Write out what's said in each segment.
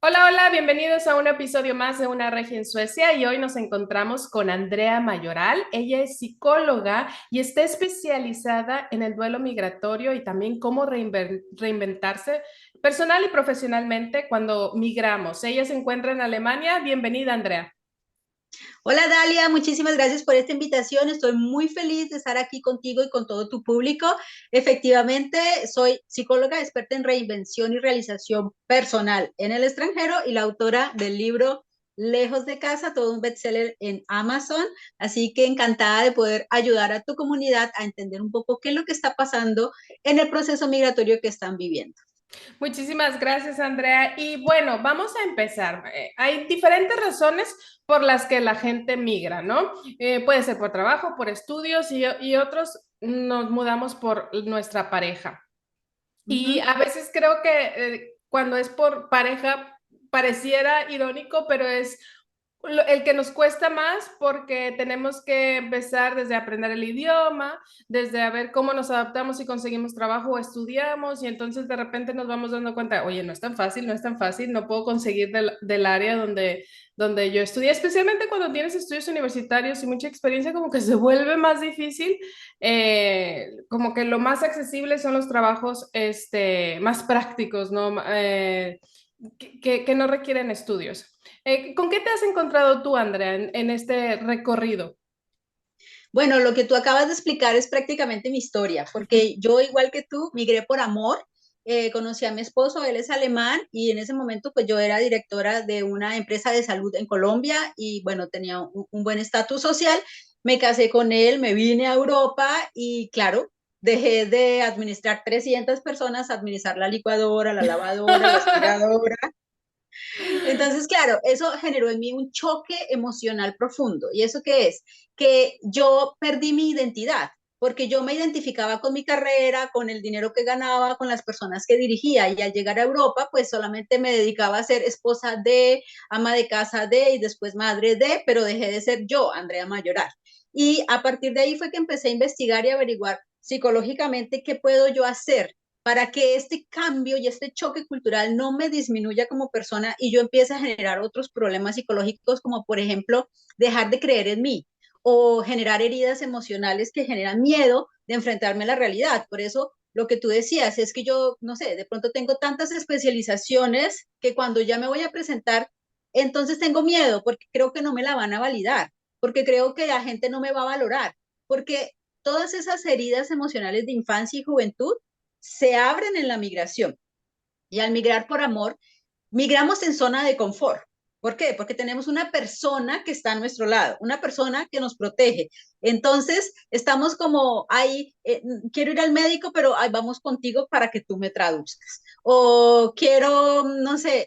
Hola, hola, bienvenidos a un episodio más de Una Regia en Suecia y hoy nos encontramos con Andrea Mayoral. Ella es psicóloga y está especializada en el duelo migratorio y también cómo reinventarse personal y profesionalmente cuando migramos. Ella se encuentra en Alemania. Bienvenida, Andrea. Hola Dalia, muchísimas gracias por esta invitación. Estoy muy feliz de estar aquí contigo y con todo tu público. Efectivamente, soy psicóloga experta en reinvención y realización personal en el extranjero y la autora del libro Lejos de casa, todo un bestseller en Amazon. Así que encantada de poder ayudar a tu comunidad a entender un poco qué es lo que está pasando en el proceso migratorio que están viviendo. Muchísimas gracias, Andrea. Y bueno, vamos a empezar. Hay diferentes razones por las que la gente migra, ¿no? Puede ser por trabajo, por estudios y otros nos mudamos por nuestra pareja. Uh Y -huh. a veces creo que cuando es por pareja pareciera irónico, pero es el que nos cuesta más porque tenemos que empezar desde aprender el idioma, desde a ver cómo nos adaptamos y conseguimos trabajo o estudiamos y entonces de repente nos vamos dando cuenta, oye, no es tan fácil, no es tan fácil, no puedo conseguir del área donde yo estudié, especialmente cuando tienes estudios universitarios y mucha experiencia, como que se vuelve más difícil, como que lo más accesible son los trabajos más prácticos, ¿no? Que no requieren estudios. ¿Con qué te has encontrado tú, Andrea, en este recorrido? Bueno, lo que tú acabas de explicar es prácticamente mi historia, porque yo, igual que tú, migré por amor. Conocí a mi esposo, él es alemán y en ese momento pues yo era directora de una empresa de salud en Colombia y bueno, tenía un buen estatus social. Me casé con él, me vine a Europa y claro, dejé de administrar 300 personas, administrar la licuadora, la lavadora, la aspiradora. Entonces, claro, eso generó en mí un choque emocional profundo. ¿Y eso qué es? Que yo perdí mi identidad, porque yo me identificaba con mi carrera, con el dinero que ganaba, con las personas que dirigía. Y al llegar a Europa, pues solamente me dedicaba a ser esposa de, ama de casa de y después madre de, pero dejé de ser yo, Andrea Mayoral. Y a partir de ahí fue que empecé a investigar y averiguar psicológicamente qué puedo yo hacer para que este cambio y este choque cultural no me disminuya como persona y yo empiece a generar otros problemas psicológicos, como por ejemplo dejar de creer en mí o generar heridas emocionales que generan miedo de enfrentarme a la realidad. Por eso lo que tú decías es que yo, no sé, de pronto tengo tantas especializaciones que cuando ya me voy a presentar, entonces tengo miedo porque creo que no me la van a validar, porque creo que la gente no me va a valorar, porque todas esas heridas emocionales de infancia y juventud se abren en la migración. Y al migrar por amor, migramos en zona de confort. ¿Por qué? Porque tenemos una persona que está a nuestro lado, una persona que nos protege. Entonces, estamos como ahí, quiero ir al médico, pero ahí vamos contigo para que tú me traduzcas. O quiero, no sé,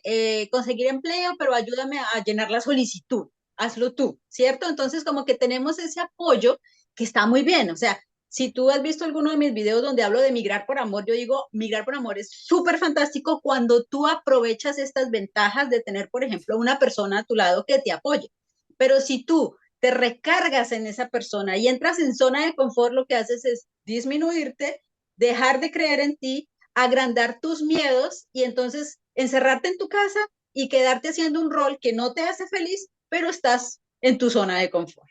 conseguir empleo, pero ayúdame a llenar la solicitud. Hazlo tú, ¿cierto? Entonces, como que tenemos ese apoyo que está muy bien. O sea, si tú has visto alguno de mis videos donde hablo de migrar por amor, yo digo, migrar por amor es súper fantástico cuando tú aprovechas estas ventajas de tener, por ejemplo, una persona a tu lado que te apoye. Pero si tú te recargas en esa persona y entras en zona de confort, lo que haces es disminuirte, dejar de creer en ti, agrandar tus miedos y entonces encerrarte en tu casa y quedarte haciendo un rol que no te hace feliz, pero estás en tu zona de confort.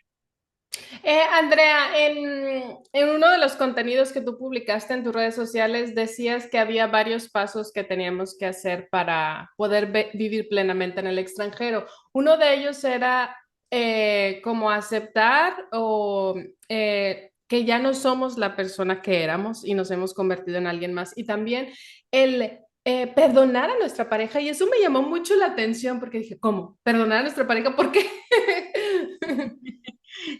Andrea, en uno de los contenidos que tú publicaste en tus redes sociales decías que había varios pasos que teníamos que hacer para poder vivir plenamente en el extranjero. Uno de ellos era como aceptar o que ya no somos la persona que éramos y nos hemos convertido en alguien más. Y también el perdonar a nuestra pareja. Y eso me llamó mucho la atención porque dije, ¿cómo? ¿Perdonar a nuestra pareja? ¿Por qué?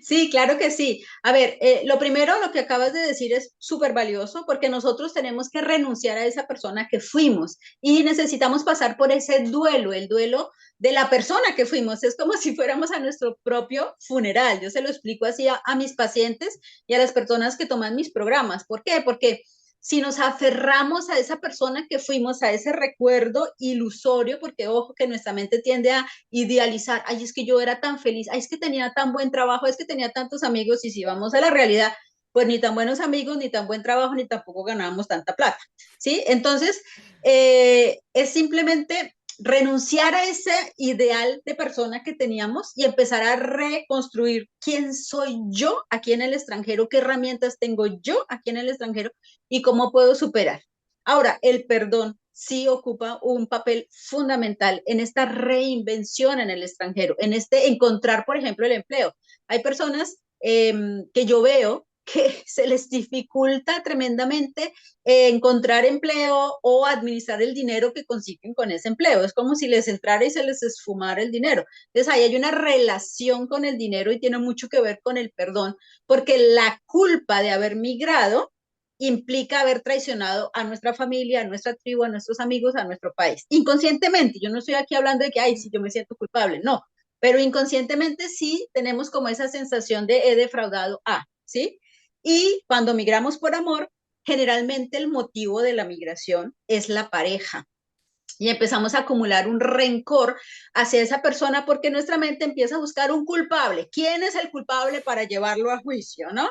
Sí, claro que sí. A ver, lo primero, lo que acabas de decir es súper valioso porque nosotros tenemos que renunciar a esa persona que fuimos y necesitamos pasar por ese duelo, el duelo de la persona que fuimos. Es como si fuéramos a nuestro propio funeral. Yo se lo explico así a mis pacientes y a las personas que toman mis programas. ¿Por qué? Porque si nos aferramos a esa persona que fuimos, a ese recuerdo ilusorio, porque ojo que nuestra mente tiende a idealizar, ay, es que yo era tan feliz, ay, es que tenía tan buen trabajo, es que tenía tantos amigos, y si vamos a la realidad, pues ni tan buenos amigos, ni tan buen trabajo, ni tampoco ganábamos tanta plata, ¿sí? Entonces, es simplemente renunciar a ese ideal de persona que teníamos y empezar a reconstruir quién soy yo aquí en el extranjero, qué herramientas tengo yo aquí en el extranjero y cómo puedo superar. Ahora, el perdón sí ocupa un papel fundamental en esta reinvención en el extranjero, en este encontrar, por ejemplo, el empleo. Hay personas que yo veo que se les dificulta tremendamente encontrar empleo o administrar el dinero que consiguen con ese empleo. Es como si les entrara y se les esfumara el dinero. Entonces ahí hay una relación con el dinero y tiene mucho que ver con el perdón, porque la culpa de haber migrado implica haber traicionado a nuestra familia, a nuestra tribu, a nuestros amigos, a nuestro país. Inconscientemente, yo no estoy aquí hablando de que, ay, sí, yo me siento culpable, no, pero inconscientemente sí tenemos como esa sensación de he defraudado a, ¿sí? Y cuando migramos por amor, generalmente el motivo de la migración es la pareja. Y empezamos a acumular un rencor hacia esa persona porque nuestra mente empieza a buscar un culpable. ¿Quién es el culpable para llevarlo a juicio, no?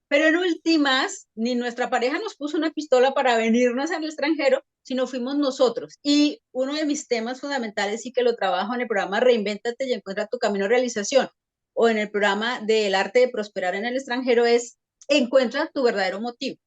Pero en últimas, ni nuestra pareja nos puso una pistola para venirnos al extranjero, sino fuimos nosotros. Y uno de mis temas fundamentales y que lo trabajo en el programa Reinvéntate y encuentra tu camino de realización o en el programa del arte de prosperar en el extranjero es encuentra tu verdadero motivo.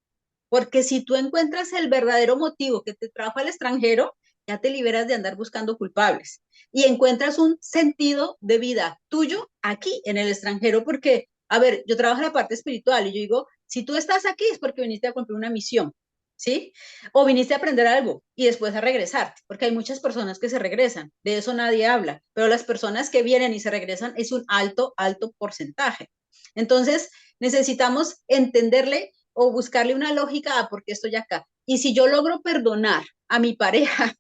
Porque si tú encuentras el verdadero motivo que te trajo al extranjero, ya te liberas de andar buscando culpables y encuentras un sentido de vida tuyo aquí en el extranjero. Porque, a ver, yo trabajo en la parte espiritual y yo digo, si tú estás aquí es porque viniste a cumplir una misión, ¿sí? O viniste a aprender algo y después a regresarte, porque hay muchas personas que se regresan, de eso nadie habla, pero las personas que vienen y se regresan es un alto, alto porcentaje. Entonces, necesitamos entenderle o buscarle una lógica a por qué estoy acá. Y si yo logro perdonar a mi pareja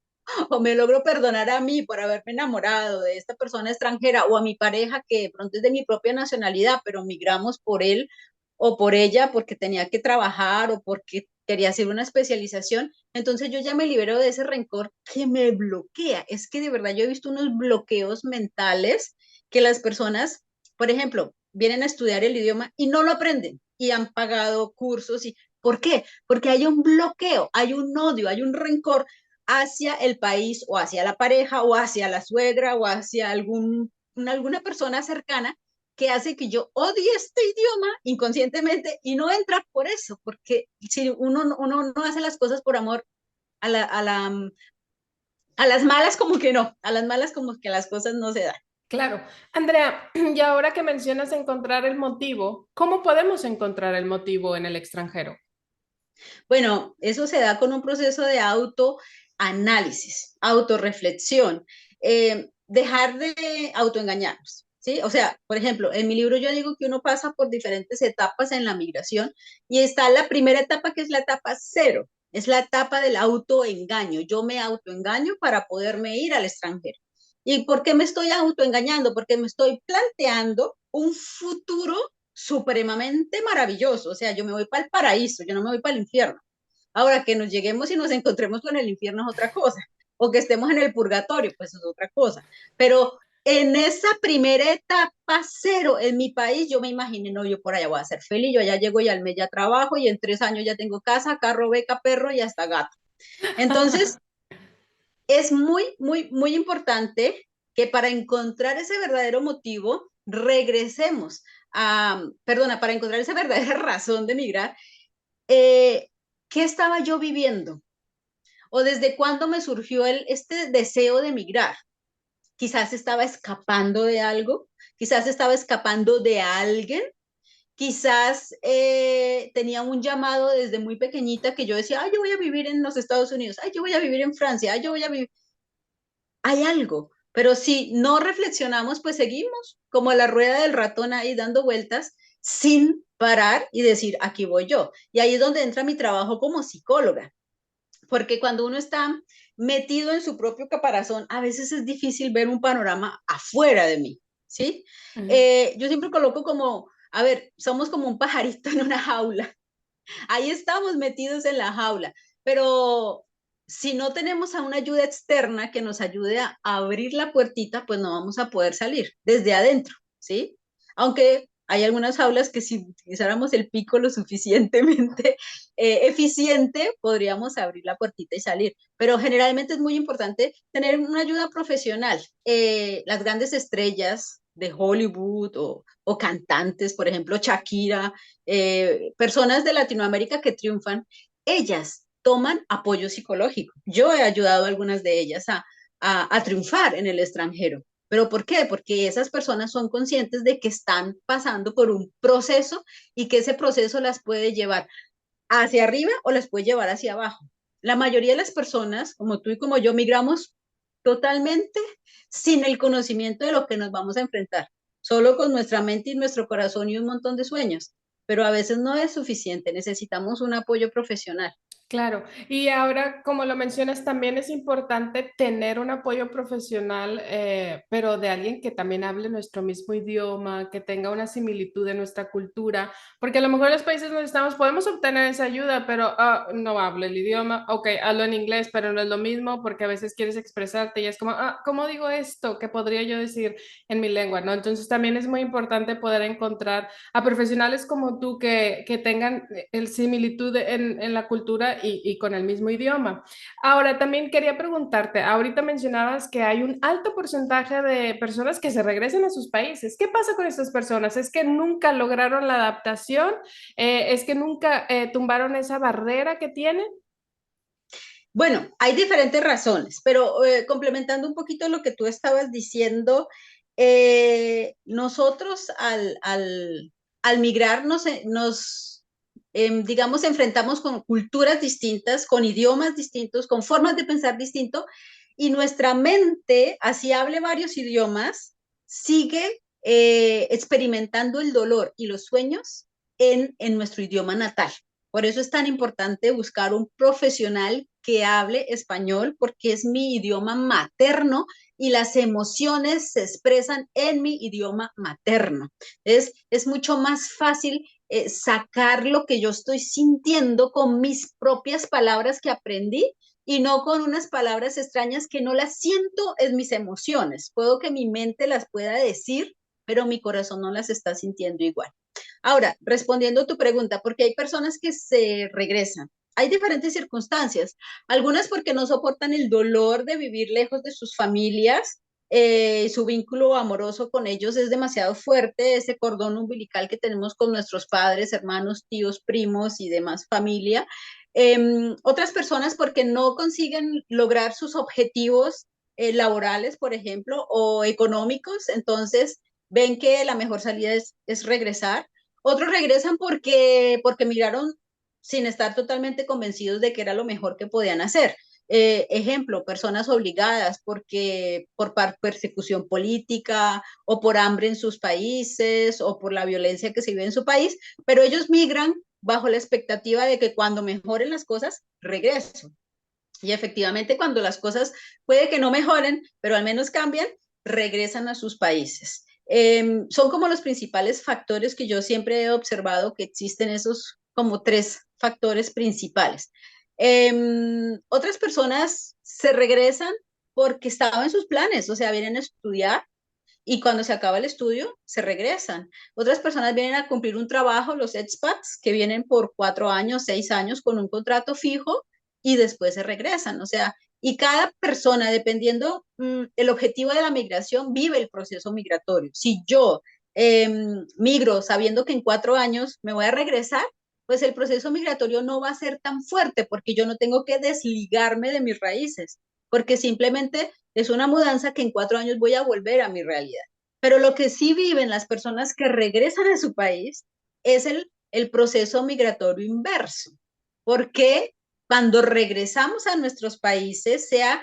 o me logro perdonar a mí por haberme enamorado de esta persona extranjera o a mi pareja que de pronto es de mi propia nacionalidad, pero migramos por él o por ella porque tenía que trabajar o porque quería hacer una especialización, entonces yo ya me libero de ese rencor que me bloquea. Es que de verdad yo he visto unos bloqueos mentales que las personas, por ejemplo, vienen a estudiar el idioma y no lo aprenden y han pagado cursos. Y ¿por qué? Porque hay un bloqueo, hay un odio, hay un rencor hacia el país o hacia la pareja o hacia la suegra o hacia alguna persona cercana que hace que yo odie este idioma inconscientemente y no entra por eso, porque si uno no hace las cosas por amor, a, la, a, la, a las malas como que no, a las malas como que las cosas no se dan. Claro. Andrea, y ahora que mencionas encontrar el motivo, ¿cómo podemos encontrar el motivo en el extranjero? Bueno, eso se da con un proceso de autoanálisis, autorreflexión, dejar de autoengañarnos, ¿sí? O sea, por ejemplo, en mi libro yo digo que uno pasa por diferentes etapas en la migración y está la primera etapa que es la etapa cero, es la etapa del autoengaño. Yo me autoengaño para poderme ir al extranjero. ¿Y por qué me estoy autoengañando? Porque me estoy planteando un futuro supremamente maravilloso. O sea, yo me voy para el paraíso, yo no me voy para el infierno. Ahora que nos lleguemos y nos encontremos con el infierno es otra cosa, o que estemos en el purgatorio, pues es otra cosa. Pero en esa primera etapa cero en mi país, yo me imaginé, no, yo por allá voy a ser feliz, yo allá llego y al mes ya trabajo y en 3 años ya tengo casa, carro, beca, perro y hasta gato. Entonces, es muy, muy, muy importante que para encontrar ese verdadero motivo, regresemos perdona, para encontrar esa verdadera razón de migrar, eh, ¿qué estaba yo viviendo? ¿O desde cuándo me surgió este deseo de migrar? Quizás estaba escapando de algo, quizás estaba escapando de alguien, quizás tenía un llamado desde muy pequeñita que yo decía, ay, yo voy a vivir en los Estados Unidos, ay, yo voy a vivir en Francia, ay, yo voy a vivir. Hay algo, pero si no reflexionamos, pues seguimos como la rueda del ratón ahí dando vueltas sin parar y decir, aquí voy yo. Y ahí es donde entra mi trabajo como psicóloga, porque cuando uno está metido en su propio caparazón, a veces es difícil ver un panorama afuera de mí, ¿sí? Yo siempre coloco como, a ver, somos como un pajarito en una jaula, ahí estamos metidos en la jaula, pero si no tenemos a una ayuda externa que nos ayude a abrir la puertita, pues no vamos a poder salir desde adentro, ¿sí? Aunque Hay algunas aulas que si utilizáramos el pico lo suficientemente eficiente, podríamos abrir la puertita y salir. Pero generalmente es muy importante tener una ayuda profesional. Las grandes estrellas de Hollywood o cantantes, por ejemplo, Shakira, personas de Latinoamérica que triunfan, ellas toman apoyo psicológico. Yo he ayudado a algunas de ellas a triunfar en el extranjero. ¿Pero por qué? Porque esas personas son conscientes de que están pasando por un proceso y que ese proceso las puede llevar hacia arriba o las puede llevar hacia abajo. La mayoría de las personas, como tú y como yo, migramos totalmente sin el conocimiento de lo que nos vamos a enfrentar, solo con nuestra mente y nuestro corazón y un montón de sueños, pero a veces no es suficiente, necesitamos un apoyo profesional. Claro, y ahora, como lo mencionas, también es importante tener un apoyo profesional, pero de alguien que también hable nuestro mismo idioma, que tenga una similitud en nuestra cultura, porque a lo mejor en los países donde estamos podemos obtener esa ayuda, pero no hablo el idioma, ok, hablo en inglés, pero no es lo mismo, porque a veces quieres expresarte y es como, ¿cómo digo esto? ¿Qué podría yo decir en mi lengua? ¿No? Entonces también es muy importante poder encontrar a profesionales como tú que tengan el similitud en la cultura y con el mismo idioma. Ahora, también quería preguntarte, ahorita mencionabas que hay un alto porcentaje de personas que se regresan a sus países. ¿Qué pasa con estas personas? ¿Es que nunca lograron la adaptación? ¿Es que nunca tumbaron esa barrera que tienen? Bueno, hay diferentes razones, pero complementando un poquito lo que tú estabas diciendo, nosotros al migrar digamos, enfrentamos con culturas distintas, con idiomas distintos, con formas de pensar distinto, y nuestra mente, así hable varios idiomas, sigue experimentando el dolor y los sueños en nuestro idioma natal. Por eso es tan importante buscar un profesional que hable español, porque es mi idioma materno y las emociones se expresan en mi idioma materno. Es mucho más fácil sacar lo que yo estoy sintiendo con mis propias palabras que aprendí y no con unas palabras extrañas que no las siento en mis emociones. Puedo que mi mente las pueda decir, pero mi corazón no las está sintiendo igual. Ahora, respondiendo a tu pregunta, porque hay personas que se regresan. Hay diferentes circunstancias, algunas porque no soportan el dolor de vivir lejos de sus familias, su vínculo amoroso con ellos es demasiado fuerte, ese cordón umbilical que tenemos con nuestros padres, hermanos, tíos, primos y demás familia. Otras personas porque no consiguen lograr sus objetivos laborales, por ejemplo, o económicos, entonces ven que la mejor salida es regresar. Otros regresan porque migraron sin estar totalmente convencidos de que era lo mejor que podían hacer. Ejemplo, personas obligadas por persecución política o por hambre en sus países o por la violencia que se vive en su país, pero ellos migran bajo la expectativa de que cuando mejoren las cosas, regreso. Y efectivamente, cuando las cosas puede que no mejoren, pero al menos cambian, regresan a sus países. Son como los principales factores que yo siempre he observado que existen esos como tres factores principales. Otras personas se regresan porque estaban en sus planes, o sea, vienen a estudiar y cuando se acaba el estudio se regresan. Otras personas vienen a cumplir un trabajo, los expats, que vienen por 4 años, 6 años con un contrato fijo y después se regresan. O sea, y cada persona, dependiendo el objetivo de la migración, vive el proceso migratorio. Si yo migro sabiendo que en 4 años me voy a regresar, pues el proceso migratorio no va a ser tan fuerte porque yo no tengo que desligarme de mis raíces, porque simplemente es una mudanza que en 4 años voy a volver a mi realidad. Pero lo que sí viven las personas que regresan a su país es el proceso migratorio inverso. Porque cuando regresamos a nuestros países, sea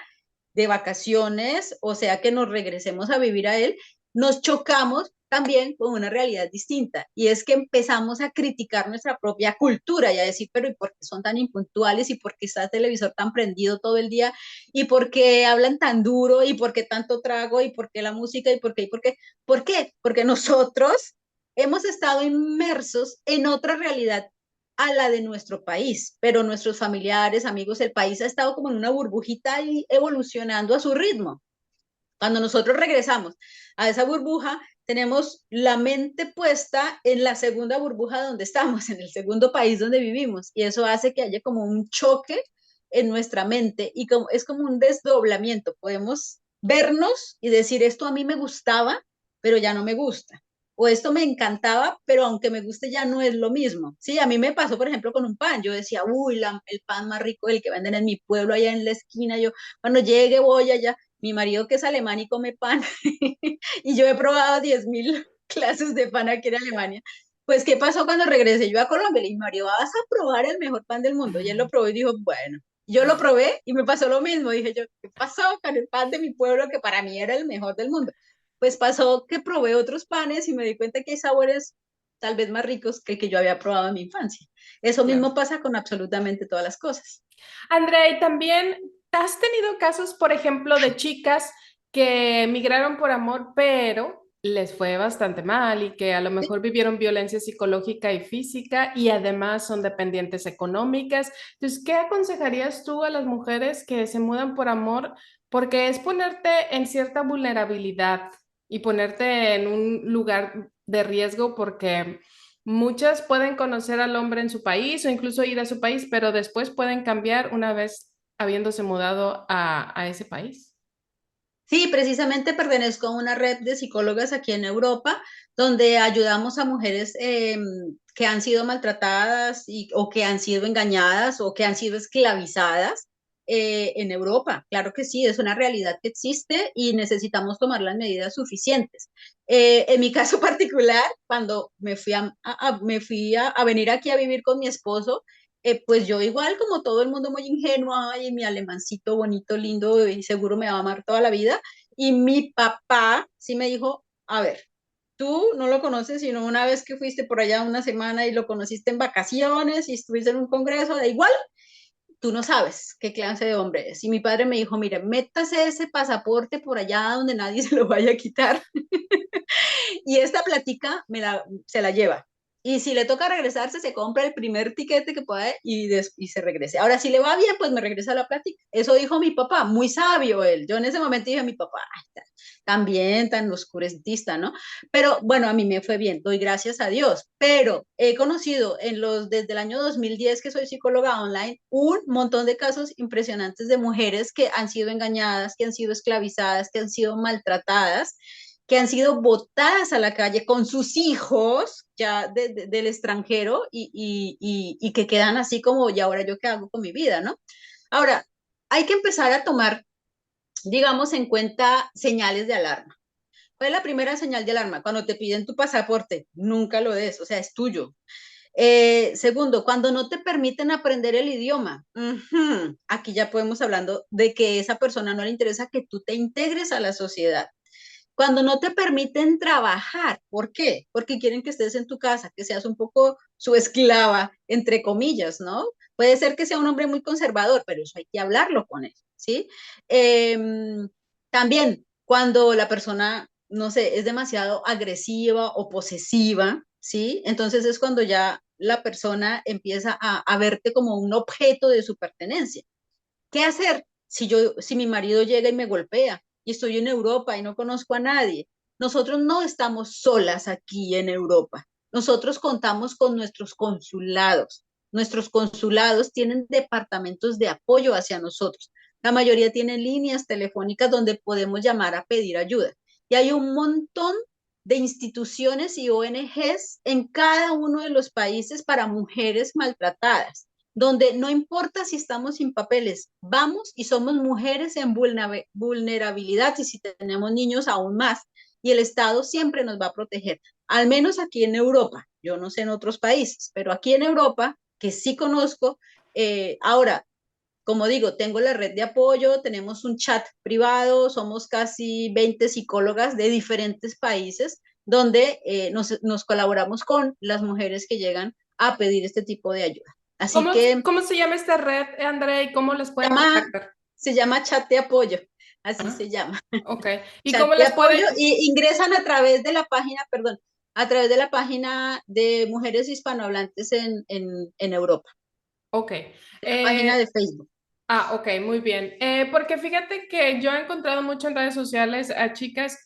de vacaciones o sea que nos regresemos a vivir a él, nos chocamos también con una realidad distinta y es que empezamos a criticar nuestra propia cultura y a decir, pero ¿y por qué son tan impuntuales? ¿Y por qué está el televisor tan prendido todo el día? ¿Y por qué hablan tan duro? ¿Y por qué tanto trago? ¿Y por qué la música? ¿Y por qué? ¿Y por qué? ¿Por qué? Porque nosotros hemos estado inmersos en otra realidad a la de nuestro país, pero nuestros familiares, amigos, el país ha estado como en una burbujita y evolucionando a su ritmo. Cuando nosotros regresamos a esa burbuja, tenemos la mente puesta en la segunda burbuja donde estamos, en el segundo país donde vivimos, y eso hace que haya como un choque en nuestra mente y como, es como un desdoblamiento. Podemos vernos y decir, esto a mí me gustaba, pero ya no me gusta. O esto me encantaba, pero aunque me guste ya no es lo mismo. Sí, a mí me pasó, por ejemplo, con un pan. Yo decía, uy, el pan más rico, el que venden en mi pueblo, allá en la esquina. Yo, cuando llegue, voy allá. Mi marido que es alemán y come pan, y yo he probado 10.000 clases de pan aquí en Alemania. Pues, ¿qué pasó cuando regresé yo a Colombia? Y mi marido, vas a probar el mejor pan del mundo. Y él lo probó y dijo, bueno, yo lo probé y me pasó lo mismo. Dije yo, ¿qué pasó con el pan de mi pueblo que para mí era el mejor del mundo? Pues pasó que probé otros panes y me di cuenta que hay sabores tal vez más ricos que el que yo había probado en mi infancia. Eso Claro. mismo pasa con absolutamente todas las cosas. Andrea, y también, ¿has tenido casos, por ejemplo, de chicas que emigraron por amor, pero les fue bastante mal y que a lo mejor vivieron violencia psicológica y física y además son dependientes económicas? Entonces, ¿qué aconsejarías tú a las mujeres que se mudan por amor? Porque es ponerte en cierta vulnerabilidad y ponerte en un lugar de riesgo porque muchas pueden conocer al hombre en su país o incluso ir a su país, pero después pueden cambiar una vez habiéndose mudado a ese país. Sí, precisamente pertenezco a una red de psicólogas aquí en Europa, donde ayudamos a mujeres que han sido maltratadas o que han sido engañadas o que han sido esclavizadas en Europa. Claro que sí, es una realidad que existe y necesitamos tomar las medidas suficientes. En mi caso particular, cuando me fui a venir aquí a vivir con mi esposo, pues yo igual como todo el mundo muy ingenua y mi alemancito bonito, lindo y seguro me va a amar toda la vida. Y mi papá sí me dijo, a ver, tú no lo conoces sino una vez que fuiste por allá una semana y lo conociste en vacaciones y estuviste en un congreso, da igual, tú no sabes qué clase de hombre es. Y mi padre me dijo, mire, métase ese pasaporte por allá donde nadie se lo vaya a quitar y esta platica se la lleva. Y si le toca regresarse, se compra el primer tiquete que pueda y se regrese. Ahora, si le va bien, pues me regresa la plática. Eso dijo mi papá, muy sabio él. Yo en ese momento dije a mi papá, "Ay, también tan oscurentista, ¿no? Pero bueno, a mí me fue bien, doy gracias a Dios. Pero he conocido desde el año 2010 que soy psicóloga online, un montón de casos impresionantes de mujeres que han sido engañadas, que han sido esclavizadas, que han sido maltratadas, que han sido botadas a la calle con sus hijos ya del extranjero y que quedan así como, ¿y ahora yo qué hago con mi vida, no? Ahora, hay que empezar a tomar, digamos, en cuenta señales de alarma. ¿Cuál es la primera señal de alarma? Cuando te piden tu pasaporte, nunca lo des, o sea, es tuyo. Segundo, cuando no te permiten aprender el idioma, aquí ya podemos hablando de que esa persona no le interesa que tú te integres a la sociedad. Cuando no te permiten trabajar, ¿por qué? Porque quieren que estés en tu casa, que seas un poco su esclava, entre comillas, ¿no? Puede ser que sea un hombre muy conservador, pero eso hay que hablarlo con él, ¿sí? Eh, También cuando la persona, no sé, es demasiado agresiva o posesiva, ¿sí? Entonces es cuando ya la persona empieza a verte como un objeto de su pertenencia. ¿Qué hacer si mi marido llega y me golpea y estoy en Europa y no conozco a nadie? Nosotros no estamos solas aquí en Europa. Nosotros contamos con nuestros consulados. Nuestros consulados tienen departamentos de apoyo hacia nosotros. La mayoría tienen líneas telefónicas donde podemos llamar a pedir ayuda. Y hay un montón de instituciones y ONGs en cada uno de los países para mujeres maltratadas, donde no importa si estamos sin papeles, vamos y somos mujeres en vulnerabilidad y si tenemos niños aún más. Y el Estado siempre nos va a proteger, al menos aquí en Europa. Yo no sé en otros países, pero aquí en Europa, que sí conozco, ahora, como digo, tengo la red de apoyo, tenemos un chat privado, somos casi 20 psicólogas de diferentes países donde nos colaboramos con las mujeres que llegan a pedir este tipo de ayuda. Así ¿Cómo, que cómo se llama esta red, Andrea, y cómo las pueden llama, contactar? se llama chat de apoyo, así Ah, se llama, ok. ¿Y chat cómo de las apoyo pueden? y ingresan a través de la página, perdón, a través de la página de mujeres hispanohablantes en Europa, Ok. la página de Facebook. Ah, ok, muy bien. Porque fíjate que yo he encontrado mucho en redes sociales a chicas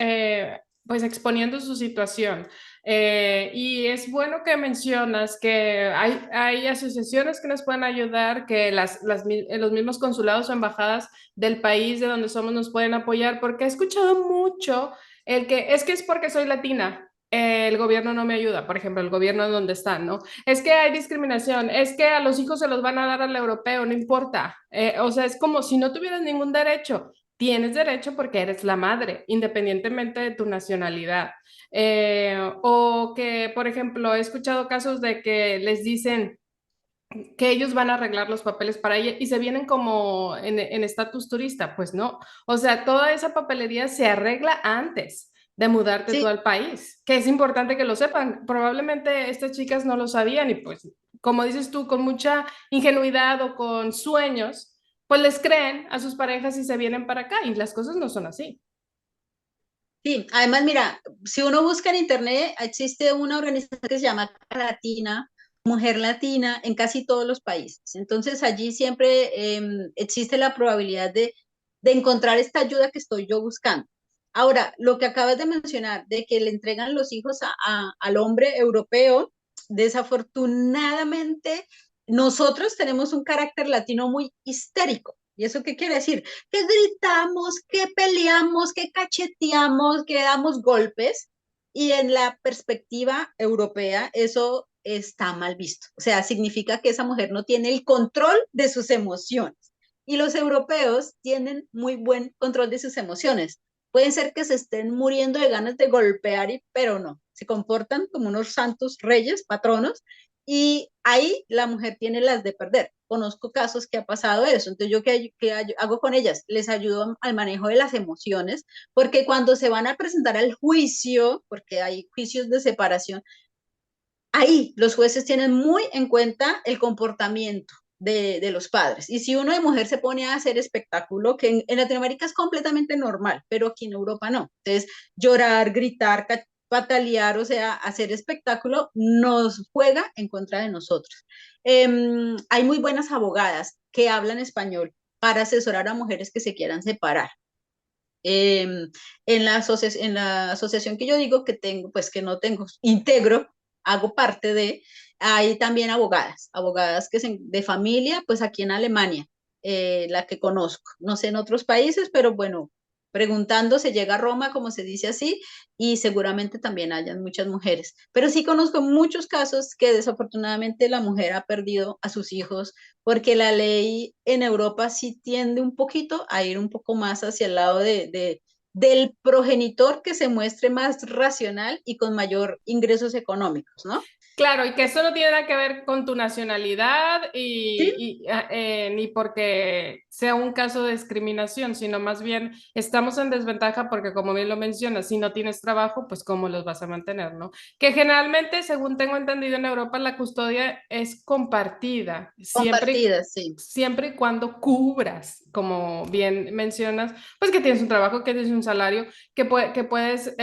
pues exponiendo su situación. Y es bueno que mencionas que hay asociaciones que nos pueden ayudar, que los mismos consulados o embajadas del país de donde somos nos pueden apoyar, porque he escuchado mucho el que es porque soy latina. El gobierno no me ayuda, por ejemplo, el gobierno donde están, ¿no? Es que hay discriminación, es que a los hijos se los van a dar al europeo, no importa. O sea, es como si no tuvieras ningún derecho. Tienes derecho porque eres la madre, independientemente de tu nacionalidad. O que, por ejemplo, he escuchado casos de que les dicen que ellos van a arreglar los papeles para ella y se vienen como en estatus turista. Pues no. O sea, toda esa papelería se arregla antes de mudarte tú Sí, al país, que es importante que lo sepan. Probablemente estas chicas no lo sabían y pues, como dices tú, con mucha ingenuidad o con sueños, pues les creen a sus parejas y se vienen para acá y las cosas no son así. sí. Además, mira, si uno busca en internet, existe una organización que se llama Latina, Mujer Latina, en casi todos los países. Entonces, allí siempre existe la probabilidad de encontrar esta ayuda que estoy yo buscando. Ahora, lo que acabas de mencionar, de que le entregan los hijos al hombre europeo, desafortunadamente, nosotros tenemos un carácter latino muy histérico. ¿Y eso qué quiere decir? Que gritamos, que peleamos, que cacheteamos, que damos golpes, y en la perspectiva europea eso está mal visto. O sea, significa que esa mujer no tiene el control de sus emociones. Y los europeos tienen muy buen control de sus emociones. Pueden ser que se estén muriendo de ganas de golpear, pero no. Se comportan como unos santos reyes, patronos, y ahí la mujer tiene las de perder. Conozco casos que ha pasado eso. Entonces, ¿yo qué hago con ellas? Les ayudo al manejo de las emociones, porque cuando se van a presentar al juicio, porque hay juicios de separación, ahí los jueces tienen muy en cuenta el comportamiento de los padres. Y si uno de mujer se pone a hacer espectáculo, que en Latinoamérica es completamente normal, pero aquí en Europa no. Entonces, llorar, gritar, patalear, o sea, hacer espectáculo nos juega en contra de nosotros. Hay muy buenas abogadas que hablan español para asesorar a mujeres que se quieran separar. En la asociación que yo digo que tengo, pues que no tengo, integro, hago parte de, hay también abogadas, abogadas de familia, pues aquí en Alemania, la que conozco, no sé en otros países, pero bueno, preguntando se llega a Roma, como se dice así, y seguramente también hayan muchas mujeres. Pero sí conozco muchos casos que desafortunadamente la mujer ha perdido a sus hijos porque la ley en Europa sí tiende un poquito a ir un poco más hacia el lado del progenitor que se muestre más racional y con mayor ingresos económicos, ¿no? Claro, y que eso no tiene nada que ver con tu nacionalidad Sí, ni porque sea un caso de discriminación, sino más bien estamos en desventaja porque, como bien lo mencionas, si no tienes trabajo, pues cómo los vas a mantener, ¿no? Que generalmente, según tengo entendido en Europa, la custodia es compartida, compartidas, sí. siempre y cuando cubras, como bien mencionas, pues que tienes un trabajo, que tienes un salario que puedes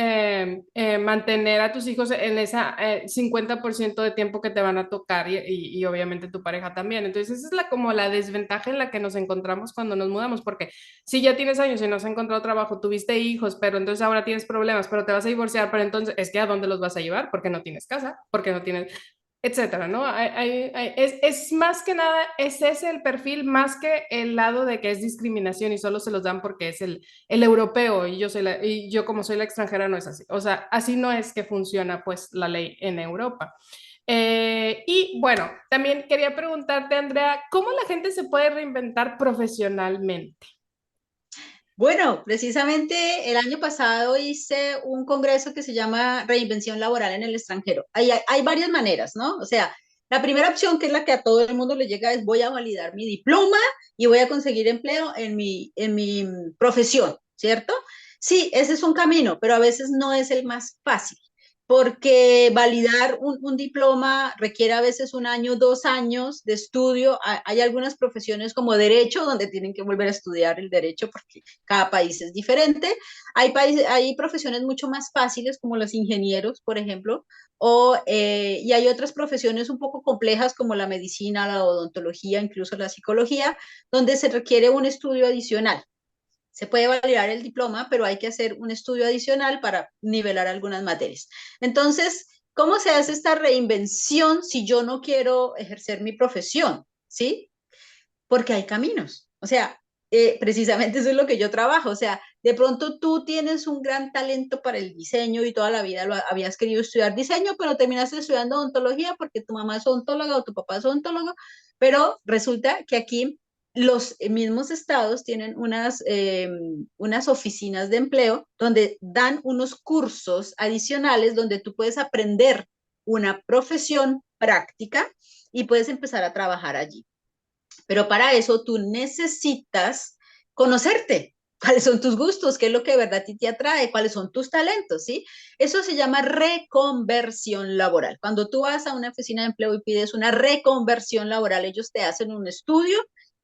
mantener a tus hijos en esa 50% de tiempo que te van a tocar y obviamente tu pareja también. Entonces, esa es como la desventaja en la que nos encontramos cuando nos mudamos, porque si ya tienes años y no has encontrado trabajo, tuviste hijos, pero entonces ahora tienes problemas, pero te vas a divorciar, pero entonces es que ¿a dónde los vas a llevar? Porque no tienes casa, porque no tienes etcétera, ¿no? Es más que nada, es ese el perfil, más que el lado de que es discriminación y solo se los dan porque es el europeo y yo como soy la extranjera no es así. O sea, así no es que funciona pues la ley en Europa. Y bueno, también quería preguntarte, Andrea, ¿cómo la gente se puede reinventar profesionalmente? Bueno, precisamente el año pasado hice un congreso que se llama Reinvención Laboral en el extranjero. Hay varias maneras, ¿no? O sea, la primera opción, que es la que a todo el mundo le llega, es voy a validar mi diploma y voy a conseguir empleo en mi profesión, ¿cierto? Sí, ese es un camino, pero a veces no es el más fácil. porque validar un diploma requiere a veces un año, 2 años de estudio. Hay algunas profesiones como derecho, donde tienen que volver a estudiar el derecho porque cada país es diferente. Hay profesiones mucho más fáciles, como los ingenieros, por ejemplo, y hay otras profesiones un poco complejas, como la medicina, la odontología, incluso la psicología, donde se requiere un estudio adicional. Se puede validar el diploma, pero hay que hacer un estudio adicional para nivelar algunas materias. Entonces, ¿cómo se hace esta reinvención si yo no quiero ejercer mi profesión? ¿Sí? Porque hay caminos. O sea, precisamente eso es lo que yo trabajo. O sea, de pronto tú tienes un gran talento para el diseño y toda la vida habías querido estudiar diseño, pero terminaste estudiando odontología porque tu mamá es odontóloga o tu papá es odontólogo, pero resulta que aquí los mismos estados tienen unas oficinas de empleo donde dan unos cursos adicionales donde tú puedes aprender una profesión práctica y puedes empezar a trabajar allí. Pero para eso tú necesitas conocerte. ¿Cuáles son tus gustos? ¿Qué es lo que de verdad a ti te atrae? ¿Cuáles son tus talentos? ¿Sí? Eso se llama reconversión laboral. Cuando tú vas a una oficina de empleo y pides una reconversión laboral, ellos te hacen un estudio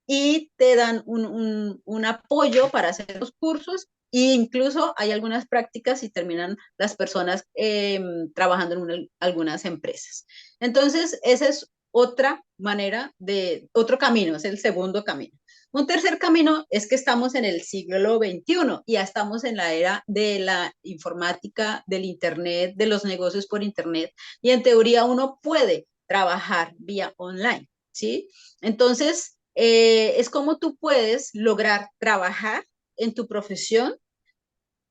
y te dan un apoyo para hacer los cursos e incluso hay algunas prácticas y terminan las personas trabajando en algunas empresas. Entonces, esa es otra manera otro camino, es el segundo camino. Un tercer camino es que estamos en el siglo XXI y ya estamos en la era de la informática, del Internet, de los negocios por Internet y en teoría uno puede trabajar vía online, ¿sí? Entonces, es como tú puedes lograr trabajar en tu profesión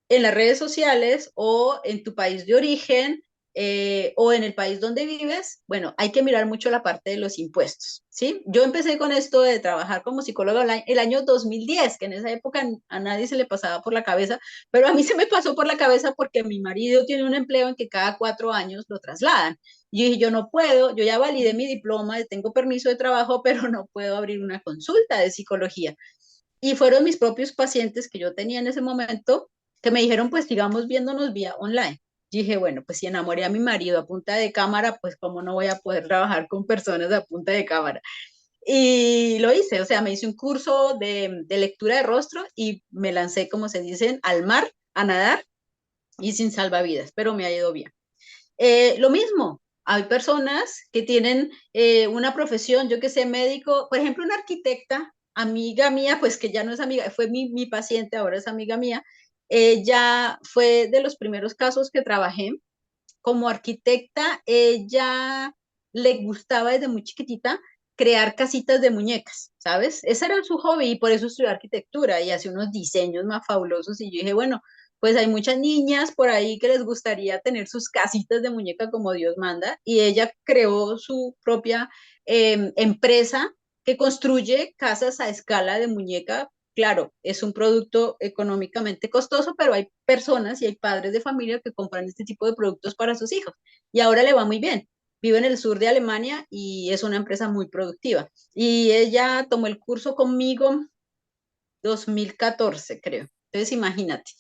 en las redes sociales o en tu país de origen o en el país donde vives. Bueno, hay que mirar mucho la parte de los impuestos, ¿sí? Yo empecé con esto de trabajar como psicóloga el año 2010, que en esa época a nadie se le pasaba por la cabeza, pero a mí se me pasó por la cabeza porque mi marido tiene un empleo en que cada 4 años lo trasladan. Y yo dije, yo no puedo, yo ya validé mi diploma, tengo permiso de trabajo, pero no puedo abrir una consulta de psicología. Y fueron mis propios pacientes que yo tenía en ese momento que me dijeron, pues sigamos viéndonos vía online. Y dije, bueno, pues si enamoré a mi marido a punta de cámara, pues cómo no voy a poder trabajar con personas a punta de cámara. Y lo hice, o sea, me hice un curso de lectura de rostro y me lancé, como se dicen, al mar a nadar y sin salvavidas, pero me ha ido bien. Lo mismo, hay personas que tienen una profesión, yo que sé, médico, por ejemplo, una arquitecta, amiga mía, pues que ya no es amiga, fue mi paciente, ahora es amiga mía, ella fue de los primeros casos que trabajé como arquitecta, ella le gustaba desde muy chiquitita crear casitas de muñecas, ¿sabes? Ese era su hobby y por eso estudió arquitectura y hace unos diseños más fabulosos y yo dije, bueno, pues hay muchas niñas por ahí que les gustaría tener sus casitas de muñeca como Dios manda y ella creó su propia empresa que construye casas a escala de muñeca. Claro, es un producto económicamente costoso, pero hay personas y hay padres de familia que compran este tipo de productos para sus hijos y ahora le va muy bien. Vive en el sur de Alemania y es una empresa muy productiva. Y ella tomó el curso conmigo 2014, creo. Entonces, imagínate.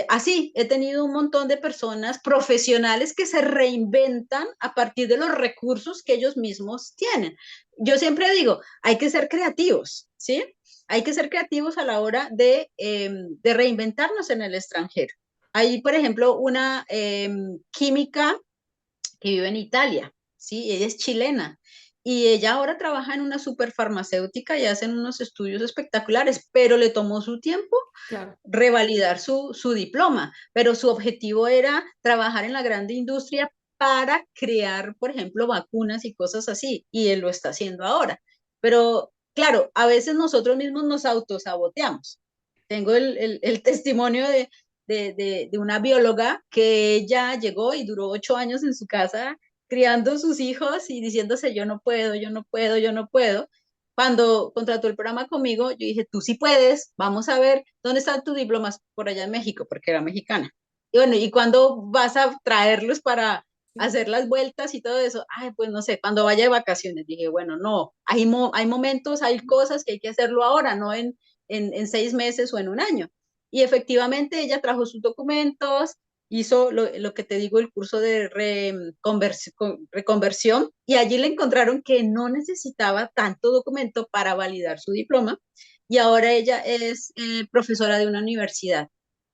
Así, he tenido un montón de personas profesionales que se reinventan a partir de los recursos que ellos mismos tienen. Yo siempre digo, hay que ser creativos, ¿sí? Hay que ser creativos a la hora de reinventarnos en el extranjero. Hay, por ejemplo, una química que vive en Italia, ¿sí? Ella es chilena y ella ahora trabaja en una superfarmacéutica y hacen unos estudios espectaculares, pero le tomó su tiempo Claro. revalidar su diploma, pero su objetivo era trabajar en la grande industria para crear, por ejemplo, vacunas y cosas así, y él lo está haciendo ahora. Pero claro, a veces nosotros mismos nos autosaboteamos. Tengo el testimonio de una bióloga que ella llegó y duró 8 años en su casa criando sus hijos y diciéndose yo no puedo, yo no puedo, yo no puedo. Cuando contrató el programa conmigo, yo dije, tú sí puedes, vamos a ver dónde están tus diplomas por allá en México, porque era mexicana. Y bueno, ¿y cuándo vas a traerlos para hacer las vueltas y todo eso? Ay, pues no sé, cuando vaya de vacaciones. Dije, bueno, no, hay momentos, hay cosas que hay que hacerlo ahora, no en 6 meses o en un año. Y efectivamente ella trajo sus documentos, hizo lo que te digo, el curso de reconversión, y allí le encontraron que no necesitaba tanto documento para validar su diploma, y ahora ella es profesora de una universidad,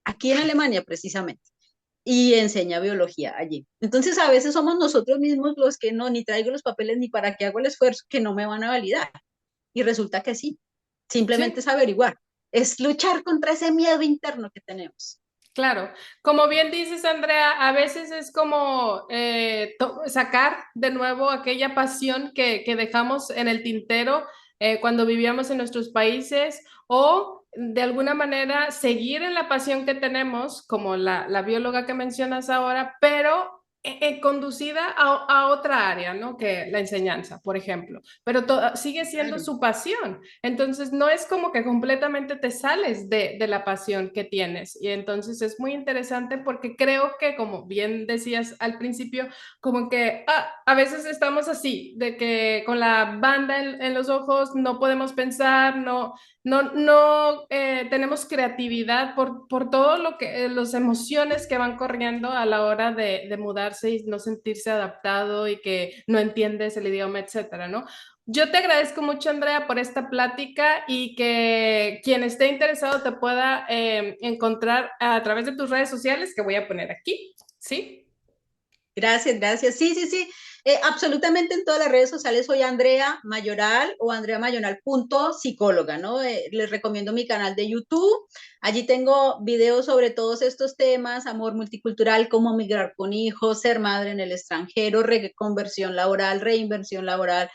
aquí en Alemania precisamente, y enseña biología allí. Entonces a veces somos nosotros mismos los que no, ni traigo los papeles ni para qué hago el esfuerzo, que no me van a validar. Y resulta que sí, simplemente es Sí. averiguar, es luchar contra ese miedo interno que tenemos. Claro, como bien dices, Andrea, a veces es como sacar de nuevo aquella pasión que dejamos en el tintero cuando vivíamos en nuestros países o de alguna manera seguir en la pasión que tenemos, como la bióloga que mencionas ahora, pero conducida a otra área, ¿no? Que la enseñanza, por ejemplo, pero sigue siendo Claro. su pasión. Entonces, no es como que completamente te sales de la pasión que tienes. Y entonces es muy interesante porque creo que, como bien decías al principio, como que a veces estamos así, de que con la banda en los ojos no podemos pensar, no tenemos creatividad por todo lo que, las emociones que van corriendo a la hora de mudarse y no sentirse adaptado y que no entiendes el idioma, etcétera, ¿no? Yo te agradezco mucho, Andrea, por esta plática y que quien esté interesado te pueda encontrar a través de tus redes sociales que voy a poner aquí, ¿sí? Gracias, gracias. Sí, sí, sí. Absolutamente en todas las redes sociales soy Andrea Mayoral o Andrea Mayoral punto psicóloga, ¿no? Les recomiendo mi canal de YouTube. Allí tengo videos sobre todos estos temas, amor multicultural, cómo migrar con hijos, ser madre en el extranjero, reconversión laboral, reinversión laboral,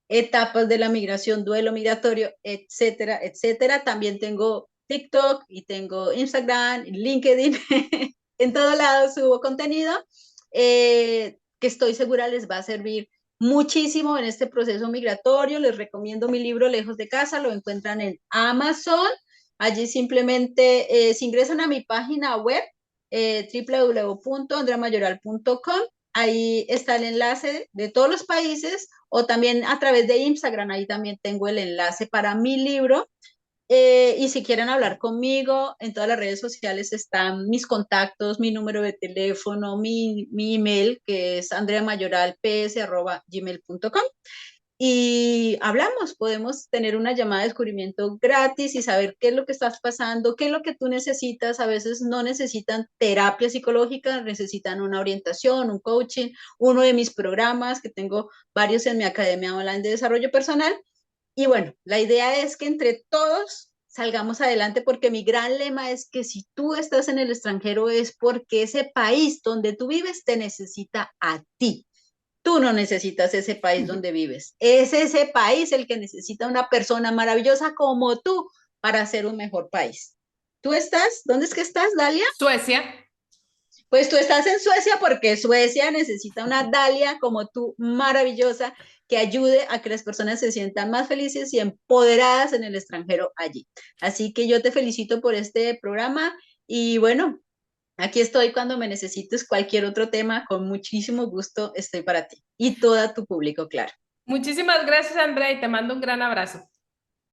etapas de la migración, duelo migratorio, etcétera, etcétera. También tengo TikTok y tengo Instagram, LinkedIn. En todo lado subo contenido que estoy segura les va a servir muchísimo en este proceso migratorio. Les recomiendo mi libro Lejos de casa, lo encuentran en Amazon. Allí simplemente si ingresan a mi página web www.andreamayoral.com, ahí está el enlace de todos los países o también a través de Instagram, ahí también tengo el enlace para mi libro. Y si quieren hablar conmigo, en todas las redes sociales están mis contactos, mi número de teléfono, mi email, que es andreamayoralps@gmail.com. Y hablamos, podemos tener una llamada de descubrimiento gratis y saber qué es lo que estás pasando, qué es lo que tú necesitas. A veces no necesitan terapia psicológica, necesitan una orientación, un coaching, uno de mis programas, que tengo varios en mi academia online de desarrollo personal. Y bueno, la idea es que entre todos salgamos adelante porque mi gran lema es que si tú estás en el extranjero es porque ese país donde tú vives te necesita a ti. Tú no necesitas ese país donde vives. Es ese país el que necesita una persona maravillosa como tú para ser un mejor país. ¿Tú estás? ¿Dónde es que estás, Dalia? Suecia. Pues tú estás en Suecia porque Suecia necesita una Dalia como tú, maravillosa, que ayude a que las personas se sientan más felices y empoderadas en el extranjero allí. Así que yo te felicito por este programa y bueno, aquí estoy cuando me necesites cualquier otro tema, con muchísimo gusto estoy para ti y todo tu público, claro. Muchísimas gracias, Andrea, y te mando un gran abrazo.